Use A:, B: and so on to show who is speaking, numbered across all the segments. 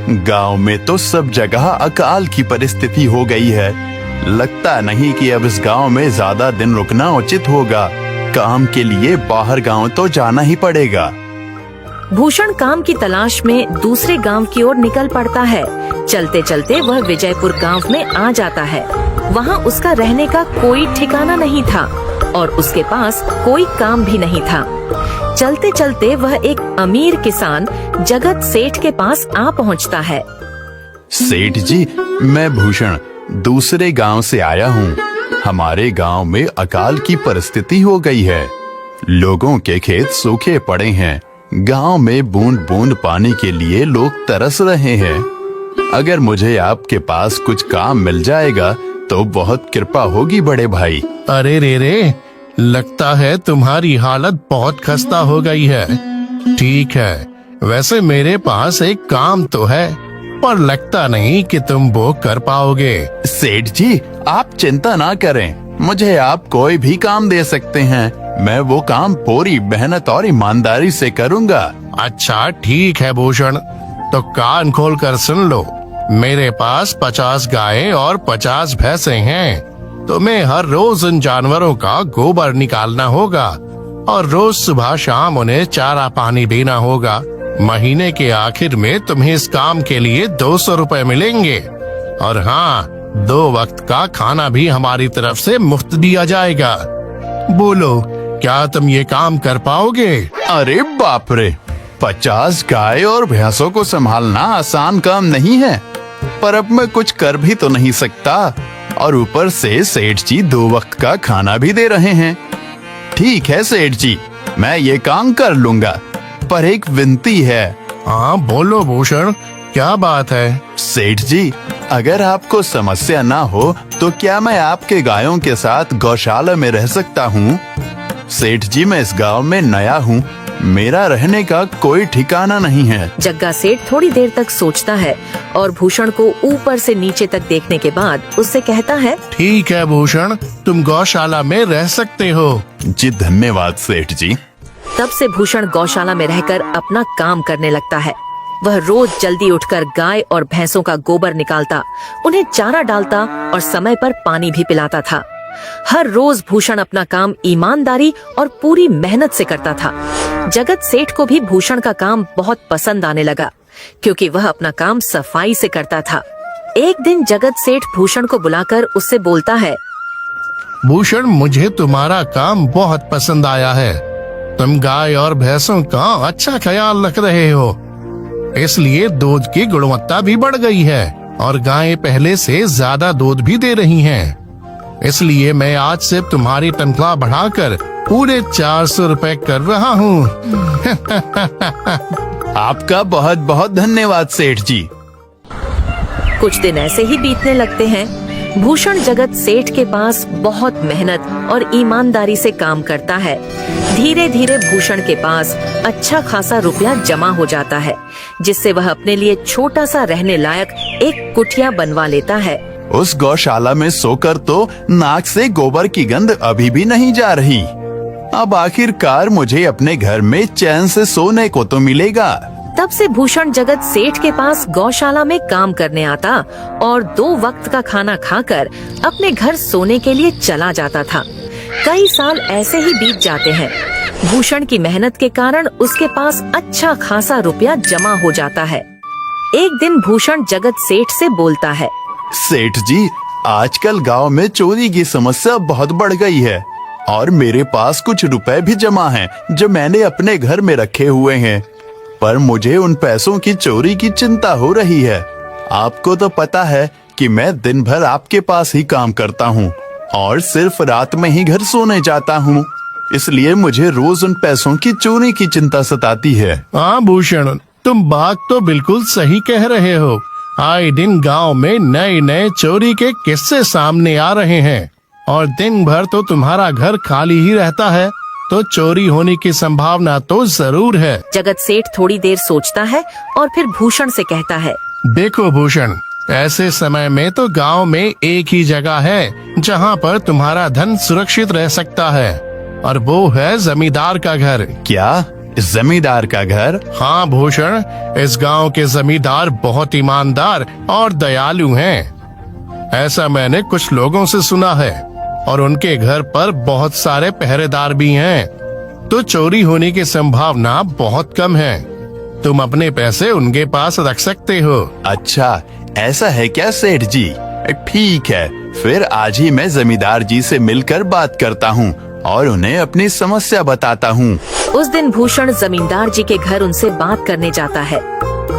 A: गांव में तो सब जगह अकाल की परिस्थिति हो गई है। लगता नहीं कि अब इस गांव में ज्यादा दिन रुकना उचित होगा। काम के लिए बाहर गांव तो जाना ही पड़ेगा।
B: भूषण काम की तलाश में दूसरे गांव की ओर निकल पड़ता है। चलते चलते वह विजयपुर गांव में आ जाता है। वहां उसका रहने का कोई ठिकाना नहीं था और उसके पास कोई काम भी नहीं था। चलते चलते वह एक अमीर किसान जगत सेठ के पास आ पहुंचता है।
A: सेठ जी, मैं भूषण दूसरे गांव से आया हूँ। हमारे गांव में अकाल की परिस्थिति हो गई है। लोगों के खेत सूखे पड़े हैं। गांव में बूंद बूंद पानी के लिए लोग तरस रहे हैं। अगर मुझे आपके पास कुछ काम मिल जाएगा तो बहुत कृपा होगी बड़े भाई।
C: अरे रे, लगता है तुम्हारी हालत बहुत खस्ता हो गई है। ठीक है, वैसे मेरे पास एक काम तो है, पर लगता नहीं कि तुम वो कर पाओगे।
A: सेठ जी, आप चिंता ना करें। मुझे आप कोई भी काम दे सकते हैं। मैं वो काम पूरी मेहनत और ईमानदारी से करूंगा।
C: अच्छा ठीक है भूषण, तो कान खोल कर सुन लो। मेरे पास 50 गायें और 50 भैंसे हैं। तुम्हें हर रोज उन जानवरों का गोबर निकालना होगा और रोज सुबह शाम उन्हें चारा पानी देना होगा। महीने के आखिर में तुम्हें इस काम के लिए 200 रुपए मिलेंगे। और हाँ, 2 वक्त का खाना भी हमारी तरफ से मुफ्त दिया जाएगा। बोलो, क्या तुम ये काम कर पाओगे?
A: अरे बाप रे, 50 गाय और भैंसों को संभालना आसान काम नहीं है। पर अब मैं कुछ कर भी तो नहीं सकता और ऊपर से सेठ जी 2 वक्त का खाना भी दे रहे हैं। ठीक है सेठ जी, मैं ये काम कर लूंगा, पर एक विनती है।
C: हाँ बोलो भूषण, क्या बात है?
A: सेठ जी, अगर आपको समस्या ना हो तो क्या मैं आपके गायों के साथ गौशाला में रह सकता हूँ? सेठ जी, मैं इस गांव में नया हूँ। मेरा रहने का कोई ठिकाना नहीं है।
B: जग्गा सेठ थोड़ी देर तक सोचता है और भूषण को ऊपर से नीचे तक देखने के बाद उससे कहता है,
C: ठीक है भूषण, तुम गौशाला में रह सकते हो।
A: जी धन्यवाद सेठ जी।
B: तब से भूषण गौशाला में रहकर अपना काम करने लगता है। वह रोज जल्दी उठकर गाय और भैंसों का गोबर निकालता, उन्हें चारा डालता और समय पर पानी भी पिलाता था। हर रोज भूषण अपना काम ईमानदारी और पूरी मेहनत से करता था। जगत सेठ को भी भूषण का काम बहुत पसंद आने लगा, क्योंकि वह अपना काम सफाई से करता था। एक दिन जगत सेठ भूषण को बुलाकर उससे बोलता है,
C: भूषण, मुझे तुम्हारा काम बहुत पसंद आया है। तुम गाय और भैंसों का अच्छा ख्याल रख रहे हो, इसलिए दूध की गुणवत्ता भी बढ़ गई है और गायें पहले से ज्यादा दूध भी दे रही हैं। इसलिए मैं आज से तुम्हारी तनख्वाह बढ़ाकर पूरे 400 रुपए कर रहा हूँ।
A: आपका बहुत बहुत धन्यवाद सेठ जी।
B: कुछ दिन ऐसे ही बीतने लगते हैं। भूषण जगत सेठ के पास बहुत मेहनत और ईमानदारी से काम करता है। धीरे धीरे भूषण के पास अच्छा खासा रुपया जमा हो जाता है, जिससे वह अपने लिए छोटा सा रहने लायक एक कुटिया बनवा लेता है।
A: उस गौशाला में सोकर तो नाक से गोबर की गंध अभी भी नहीं जा रही। अब आखिरकार मुझे अपने घर में चैन से सोने को तो मिलेगा।
B: तब से भूषण जगत सेठ के पास गौशाला में काम करने आता और 2 वक्त का खाना खाकर अपने घर सोने के लिए चला जाता था। कई साल ऐसे ही बीत जाते हैं। भूषण की मेहनत के कारण उसके पास अच्छा खासा रुपया जमा हो जाता है। एक दिन भूषण जगत सेठ से बोलता है,
A: सेठ जी, आजकल गांव में चोरी की समस्या बहुत बढ़ गई है और मेरे पास कुछ रुपए भी जमा हैं जो मैंने अपने घर में रखे हुए हैं, पर मुझे उन पैसों की चोरी की चिंता हो रही है। आपको तो पता है कि मैं दिन भर आपके पास ही काम करता हूँ और सिर्फ रात में ही घर सोने जाता हूँ, इसलिए मुझे रोज उन पैसों की चोरी की चिंता सताती है।
C: हाँ भूषण, तुम बात तो बिल्कुल सही कह रहे हो। आए दिन गांव में नए नए चोरी के किस्से सामने आ रहे हैं और दिन भर तो तुम्हारा घर खाली ही रहता है, तो चोरी होने की संभावना तो जरूर है।
B: जगत सेठ थोड़ी देर सोचता है और फिर भूषण से कहता है,
C: देखो भूषण, ऐसे समय में तो गांव में एक ही जगह है जहां पर तुम्हारा धन सुरक्षित रह सकता है, और वो है जमींदार का घर।
A: क्या जमींदार का घर?
C: हाँ भूषण, इस गांव के जमींदार बहुत ईमानदार और दयालु हैं। ऐसा मैंने कुछ लोगों से सुना है और उनके घर पर बहुत सारे पहरेदार भी हैं, तो चोरी होने की संभावना बहुत कम है। तुम अपने पैसे उनके पास रख सकते हो।
A: अच्छा, ऐसा है क्या सेठ जी? ठीक है, फिर आज ही मैं जमींदार जी से मिलकर बात करता हूँ और उन्हें अपनी समस्या बताता हूँ।
B: उस दिन भूषण जमींदार जी के घर उनसे बात करने जाता है।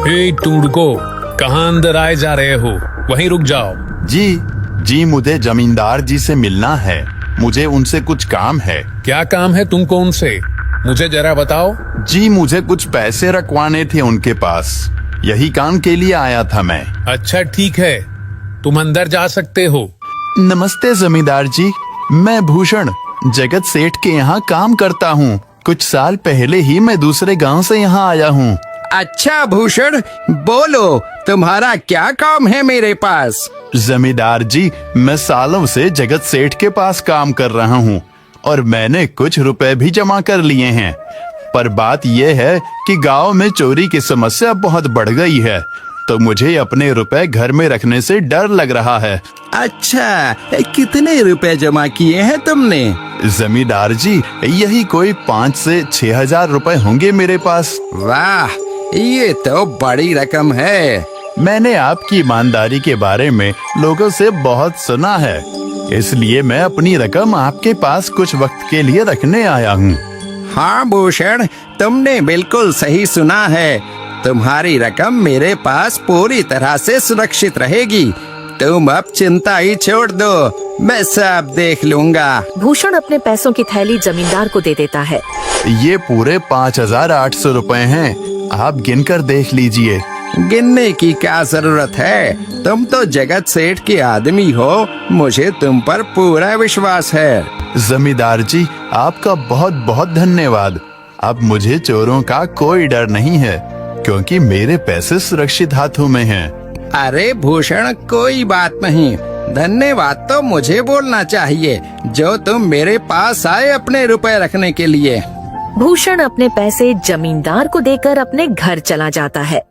D: हे टूडको, कहाँ अंदर आए जा रहे हो? वहीं रुक जाओ।
A: जी, मुझे जमींदार जी से मिलना है। मुझे उनसे कुछ काम है।
D: क्या काम है तुमको उनसे? मुझे जरा बताओ।
A: जी, मुझे कुछ पैसे रखवाने थे उनके पास, यही काम के लिए आया था मैं।
D: अच्छा ठीक है, तुम अंदर जा सकते हो।
A: नमस्ते जमींदार जी, मैं भूषण जगत सेठ के यहाँ काम करता हूँ। कुछ साल पहले ही मैं दूसरे गांव से यहाँ आया हूँ।
E: अच्छा भूषण, बोलो तुम्हारा क्या काम है मेरे पास?
A: जमींदार जी, मैं सालों से जगत सेठ के पास काम कर रहा हूँ और मैंने कुछ रुपए भी जमा कर लिए हैं। पर बात यह है कि गांव में चोरी की समस्या बहुत बढ़ गई है, तो मुझे अपने रुपए घर में रखने से डर लग रहा है।
E: अच्छा, कितने रुपए जमा किए हैं तुमने?
A: जमींदार जी, यही कोई 5 से 6 हजार रुपए होंगे मेरे पास।
E: वाह, ये तो बड़ी रकम है।
A: मैंने आपकी ईमानदारी के बारे में लोगों से बहुत सुना है, इसलिए मैं अपनी रकम आपके पास कुछ वक्त के लिए रखने आया हूँ।
E: हाँ भूषण, तुमने बिल्कुल सही सुना है। तुम्हारी रकम मेरे पास पूरी तरह से सुरक्षित रहेगी। तुम अब चिंता ही छोड़ दो, मैं सब देख लूंगा।
B: भूषण अपने पैसों की थैली जमींदार को दे देता है।
A: ये पूरे 5,800 रुपए हैं, आप गिनकर देख लीजिए।
E: गिनने की क्या जरूरत है? तुम तो जगत सेठ के आदमी हो, मुझे तुम पर पूरा विश्वास है।
A: जमींदार जी, आपका बहुत बहुत धन्यवाद। अब मुझे चोरों का कोई डर नहीं है, क्योंकि मेरे पैसे सुरक्षित हाथों में हैं।
E: अरे भूषण, कोई बात नहीं, धन्यवाद तो मुझे बोलना चाहिए, जो तुम मेरे पास आए अपने रुपए रखने के लिए।
B: भूषण अपने पैसे जमींदार को देकर अपने घर चला जाता है।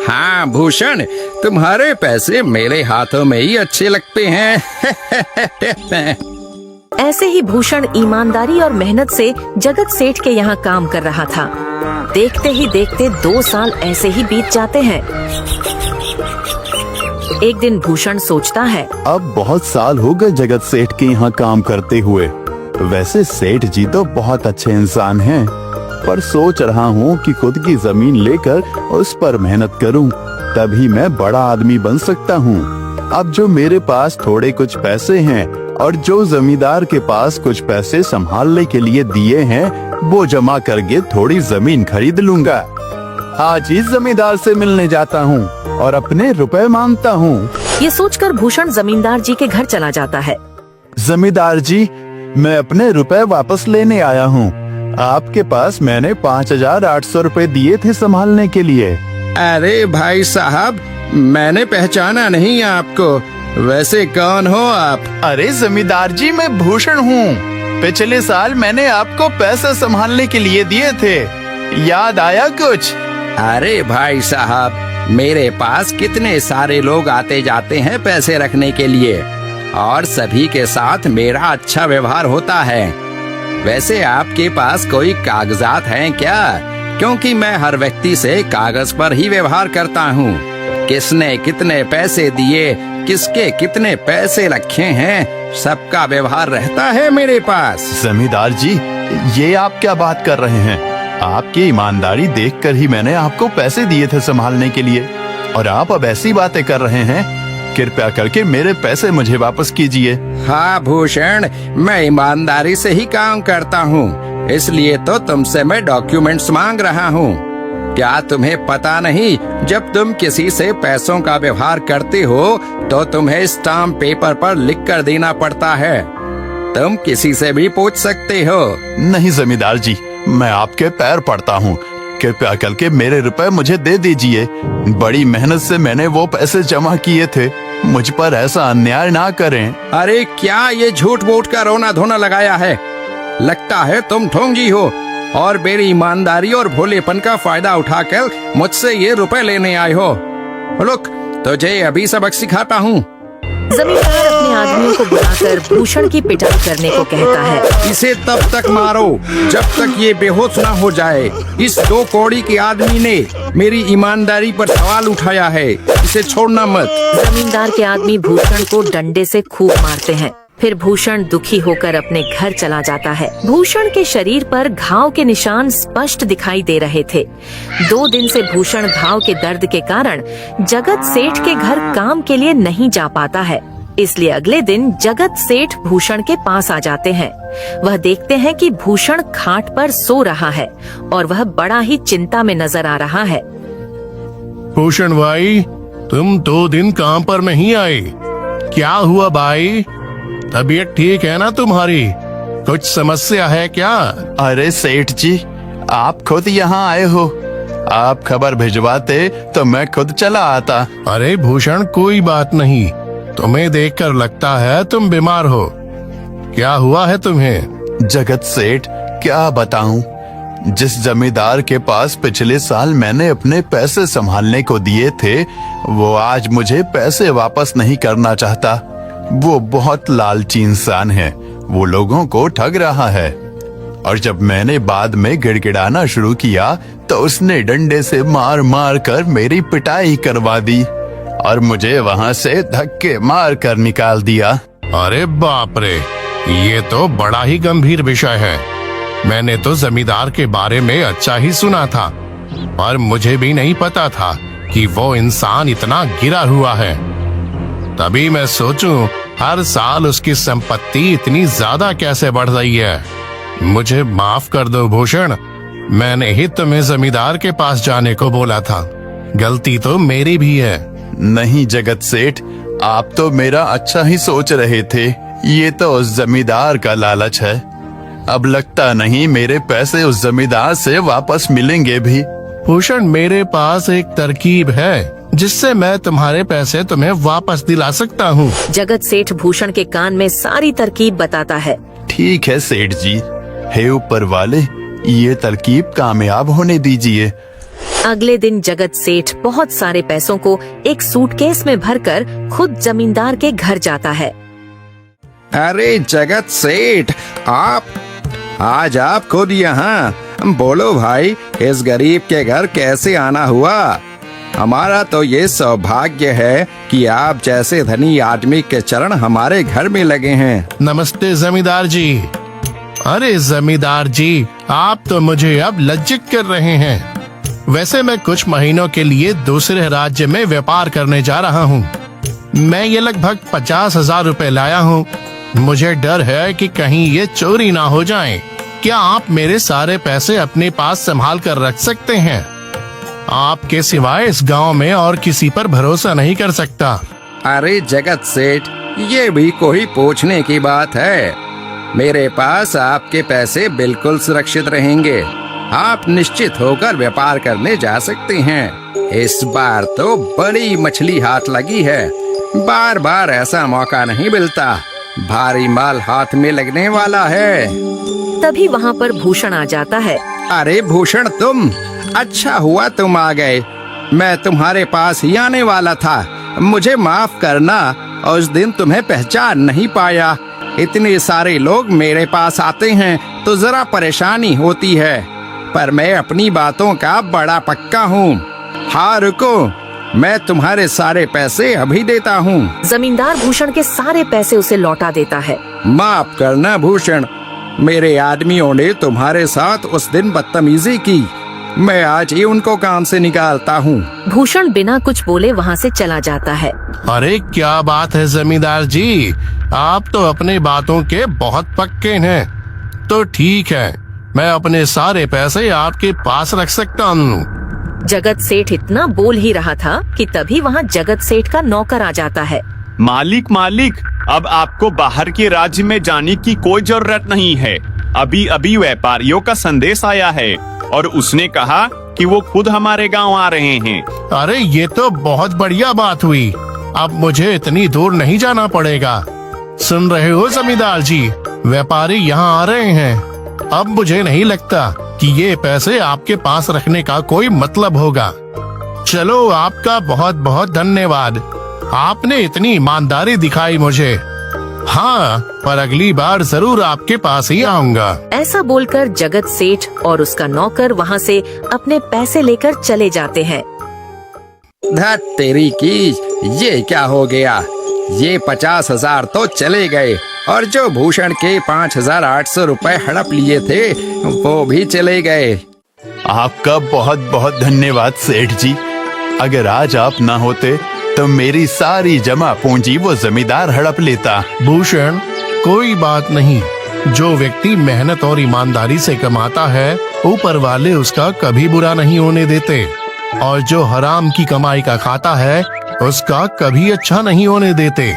E: हाँ भूषण, तुम्हारे पैसे मेरे हाथों में ही अच्छे लगते हैं।
B: ऐसे ही भूषण ईमानदारी और मेहनत से जगत सेठ के यहाँ काम कर रहा था। देखते ही देखते 2 साल ऐसे ही बीत जाते हैं। एक दिन भूषण सोचता है,
A: अब बहुत साल हो गए जगत सेठ के यहाँ काम करते हुए। वैसे सेठ जी तो बहुत अच्छे इंसान हैं, पर सोच रहा हूँ कि खुद की जमीन लेकर उस पर मेहनत करूँ, तभी मैं बड़ा आदमी बन सकता हूँ। अब जो मेरे पास थोड़े कुछ पैसे हैं और जो जमींदार के पास कुछ पैसे संभालने के लिए दिए हैं, वो जमा करके थोड़ी जमीन खरीद लूंगा। आज ही जमींदार से मिलने जाता हूँ और अपने रुपए मांगता हूँ।
B: ये सोचकर भूषण जमींदार जी के घर चला जाता है।
A: जमींदार जी, मैं अपने रुपए वापस लेने आया हूँ। आपके पास मैंने 5,800 रुपए दिए थे संभालने के लिए।
E: अरे भाई साहब, मैंने पहचाना नहीं आपको, वैसे कौन हो आप?
A: अरे जमींदार जी, मैं भूषण हूँ। पिछले साल मैंने आपको पैसे संभालने के लिए दिए थे, याद आया कुछ?
E: अरे भाई साहब, मेरे पास कितने सारे लोग आते जाते हैं पैसे रखने के लिए, और सभी के साथ मेरा अच्छा व्यवहार होता है। वैसे आपके पास कोई कागजात हैं क्या? क्योंकि मैं हर व्यक्ति से कागज पर ही व्यवहार करता हूँ। किसने कितने पैसे दिए, किसके कितने पैसे रखे हैं, सबका व्यवहार रहता है मेरे पास।
A: जमींदार जी, ये आप क्या बात कर रहे हैं? आपकी ईमानदारी देखकर ही मैंने आपको पैसे दिए थे संभालने के लिए, और आप अब ऐसी बातें कर रहे हैं। कृपया करके मेरे पैसे मुझे वापस कीजिए।
E: हाँ भूषण, मैं ईमानदारी से ही काम करता हूँ, इसलिए तो तुमसे मैं डॉक्यूमेंट्स मांग रहा हूँ। क्या तुम्हें पता नहीं, जब तुम किसी से पैसों का व्यवहार करते हो तो तुम्हें स्टाम्प पेपर पर लिख कर देना पड़ता है। तुम किसी से भी पूछ सकते हो।
A: नहीं जमींदार जी, मैं आपके पैर पड़ता हूँ, कृपया करके मेरे रुपए मुझे दे दीजिए। बड़ी मेहनत से मैंने वो पैसे जमा किए थे, मुझ पर ऐसा अन्याय ना करें।
E: अरे क्या ये झूठ मूठ का रोना धोना लगाया है? लगता है तुम ढोंगी हो और मेरी ईमानदारी और भोलेपन का फायदा उठाकर मुझसे ये रुपए लेने आए हो। रुक, तुझे अभी सबक सिखाता हूँ।
B: जमींदार अपने आदमियों को बुलाकर भूषण की पिटाई करने को कहता है।
E: इसे तब तक मारो जब तक ये बेहोश ना हो जाए। इस 2 कौड़ी के आदमी ने मेरी ईमानदारी पर सवाल उठाया है, इसे छोड़ना मत।
B: जमींदार के आदमी भूषण को डंडे से खूब मारते हैं। फिर भूषण दुखी होकर अपने घर चला जाता है। भूषण के शरीर पर घाव के निशान स्पष्ट दिखाई दे रहे थे। 2 दिन से भूषण घाव के दर्द के कारण जगत सेठ के घर काम के लिए नहीं जा पाता है। इसलिए अगले दिन जगत सेठ भूषण के पास आ जाते हैं। वह देखते हैं कि भूषण खाट पर सो रहा है और वह बड़ा ही चिंता में नजर आ रहा है।
C: भूषण भाई, तुम 2 दिन काम पर नहीं आए, क्या हुआ भाई? तबीयत ठीक है ना तुम्हारी? कुछ समस्या है क्या?
A: अरे सेठ जी, आप खुद यहाँ आए हो। आप खबर भिजवाते तो मैं खुद चला आता।
C: अरे भूषण, कोई बात नहीं, तुम्हें देखकर लगता है तुम बीमार हो। क्या हुआ है तुम्हें?
A: जगत सेठ, क्या बताऊं, जिस जमींदार के पास पिछले साल मैंने अपने पैसे संभालने को दिए थे, वो आज मुझे पैसे वापस नहीं करना चाहता। वो बहुत लालची इंसान है, वो लोगों को ठग रहा है। और जब मैंने बाद में गिड़गिड़ाना शुरू किया तो उसने डंडे से मार मार कर मेरी पिटाई करवा दी और मुझे वहाँ से धक्के मार कर निकाल दिया।
C: अरे बाप रे, ये तो बड़ा ही गंभीर विषय है। मैंने तो जमींदार के बारे में अच्छा ही सुना था और मुझे भी नहीं पता था कि वो इंसान इतना गिरा हुआ है। तभी मैं सोचूं हर साल उसकी संपत्ति इतनी ज्यादा कैसे बढ़ रही है। मुझे माफ कर दो भूषण, मैंने ही तुम्हें जमींदार के पास जाने को बोला था। गलती तो मेरी भी है।
A: नहीं जगत सेठ, आप तो मेरा अच्छा ही सोच रहे थे। ये तो उस जमींदार का लालच है। अब लगता नहीं मेरे पैसे उस जमींदार से वापस मिलेंगे भी।
C: भूषण, मेरे पास एक तरकीब है जिससे मैं तुम्हारे पैसे तुम्हें वापस दिला सकता हूँ।
B: जगत सेठ भूषण के कान में सारी तरकीब बताता है।
A: ठीक है सेठ जी, हे ऊपर वाले, ये तरकीब कामयाब होने दीजिए।
B: अगले दिन जगत सेठ बहुत सारे पैसों को एक सूटकेस में भरकर खुद जमींदार के घर जाता है।
E: अरे जगत सेठ, आज आप खुद यहाँ? बोलो भाई, इस गरीब के घर कैसे आना हुआ? हमारा तो ये सौभाग्य है कि आप जैसे धनी आदमी के चरण हमारे घर में लगे हैं।
C: नमस्ते जमींदार जी। अरे जमींदार जी, आप तो मुझे अब लज्जित कर रहे हैं। वैसे मैं कुछ महीनों के लिए दूसरे राज्य में व्यापार करने जा रहा हूँ। मैं ये लगभग 50,000 रुपए लाया हूँ। मुझे डर है कि कहीं ये चोरी ना हो जाए। क्या आप मेरे सारे पैसे अपने पास संभाल कर रख सकते हैं? आपके सिवाय इस गांव में और किसी पर भरोसा नहीं कर सकता।
E: अरे जगत सेठ, ये भी कोई पूछने की बात है? मेरे पास आपके पैसे बिल्कुल सुरक्षित रहेंगे। आप निश्चित होकर व्यापार करने जा सकते हैं। इस बार तो बड़ी मछली हाथ लगी है। बार बार ऐसा मौका नहीं मिलता। भारी माल हाथ में लगने वाला है।
B: तभी वहाँ पर भूषण आ जाता है।
E: अरे भूषण, तुम? अच्छा हुआ तुम आ गए। मैं तुम्हारे पास ही आने वाला था। मुझे माफ करना, उस दिन तुम्हें पहचान नहीं पाया। इतने सारे लोग मेरे पास आते हैं तो जरा परेशानी होती है, पर मैं अपनी बातों का बड़ा पक्का हूँ। हाँ रुको, मैं तुम्हारे सारे पैसे अभी देता हूँ।
B: जमींदार भूषण के सारे पैसे उसे लौटा देता है।
E: माफ करना भूषण, मेरे आदमियों ने तुम्हारे साथ उस दिन बदतमीजी की। मैं आज ही उनको काम से निकालता हूँ।
B: भूषण बिना कुछ बोले वहाँ से चला जाता है।
C: अरे क्या बात है जमींदार जी, आप तो अपने बातों के बहुत पक्के हैं। तो ठीक है, मैं अपने सारे पैसे आपके पास रख सकता हूँ।
B: जगत सेठ इतना बोल ही रहा था कि तभी वहाँ जगत सेठ का नौकर आ जाता है।
F: मालिक, अब आपको बाहर के राज्य में जाने की कोई जरूरत नहीं है। अभी अभी व्यापारियों का संदेश आया है और उसने कहा कि वो खुद हमारे गांव आ रहे हैं।
C: अरे ये तो बहुत बढ़िया बात हुई। अब मुझे इतनी दूर नहीं जाना पड़ेगा। सुन रहे हो जमींदार जी, व्यापारी यहाँ आ रहे हैं। अब मुझे नहीं लगता कि ये पैसे आपके पास रखने का कोई मतलब होगा। चलो, आपका बहुत बहुत धन्यवाद। आपने इतनी ईमानदारी दिखाई मुझे। हाँ, पर अगली बार जरूर आपके पास ही आऊंगा।
B: ऐसा बोलकर जगत सेठ और उसका नौकर वहाँ से अपने पैसे लेकर चले जाते हैं।
E: धत तेरी की, ये क्या हो गया? ये 50,000 तो चले गए और जो भूषण के 5,800 रुपए हड़प लिए थे वो भी चले गए।
A: आपका बहुत बहुत धन्यवाद सेठ जी। अगर आज आप ना होते तो मेरी सारी जमा पूंजी वो जमींदार हड़प लेता।
C: भूषण, कोई बात नहीं। जो व्यक्ति मेहनत और ईमानदारी से कमाता है, ऊपर वाले उसका कभी बुरा नहीं होने देते, और जो हराम की कमाई का खाता है उसका कभी अच्छा नहीं होने देते।